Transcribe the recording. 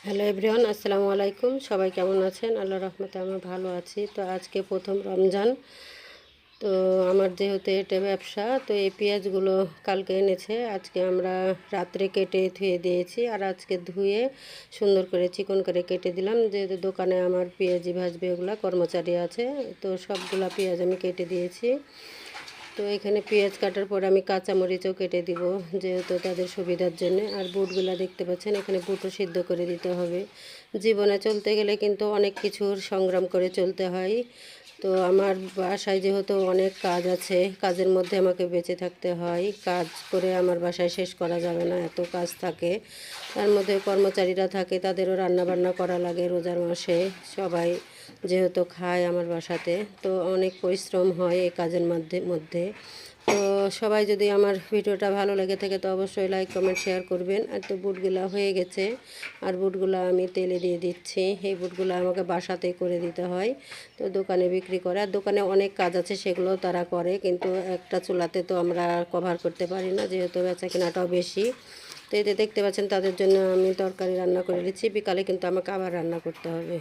Hello everyone, আসসালামু আলাইকুম। সবাই কেমন আছেন? আল্লাহর রহমতে আমি ভালো আছি। তো আজকে প্রথম রমজান। তো আমার যেহেতু এটা ব্যবসা, তো এই পেঁয়াজগুলো কালকে এনেছে, আজকে আমরা রাত্রে কেটে ধুয়ে দিয়েছি। আর আজকে ধুয়ে সুন্দর করে চিকন করে কেটে দিলাম। যেহেতু দোকানে আমার পেঁয়াজি ভাজবে ওগুলা কর্মচারী আছে, তো সবগুলা পেঁয়াজ আমি কেটে দিয়েছি। তো এখানে পেঁয়াজ কাটার পর আমি কাঁচামরিচও কেটে দিব, যেহেতু তাদের সুবিধার জন্য। আর বুটগুলা দেখতে পাচ্ছেন, এখানে বুটও সিদ্ধ করে দিতে হবে। জীবনে চলতে গেলে কিন্তু অনেক কিছুর সংগ্রাম করে চলতে হয়। তো আমার বাসায় যেহেতু অনেক কাজ আছে, কাজের মধ্যে আমাকে বেঁচে থাকতে হয়। কাজ করে আমার বাসায় শেষ করা যাবে না, এত কাজ থাকে। তার মধ্যে কর্মচারীরা থাকে, তাদেরও রান্নাবান্না করা লাগে রোজার মাসে। সবাই যেহেতু খায় আমার বাসাতে, তো অনেক পরিশ্রম হয় এই কাজের মধ্যে। তো সবাই যদি আমার ভিডিওটা ভালো লেগে থাকে তো অবশ্যই লাইক কমেন্ট শেয়ার করবেন। আর তো বুটগুলা হয়ে গেছে, আর বুটগুলা আমি তেলে দিয়ে দিচ্ছি। এই বুটগুলো আমাকে বাসাতেই করে দিতে হয়, তো দোকানে বিক্রি করে। আর দোকানে অনেক কাজ আছে, সেগুলোও তারা করে, কিন্তু একটা চুলাতে তো আমরা কভার করতে পারি না, যেহেতু বেচা কেনাটাও বেশি। তো এতে দেখতে পাচ্ছেন তাদের জন্য আমি তরকারি রান্না করে দিচ্ছি। বিকালে কিন্তু আমাকে আবার রান্না করতে হবে।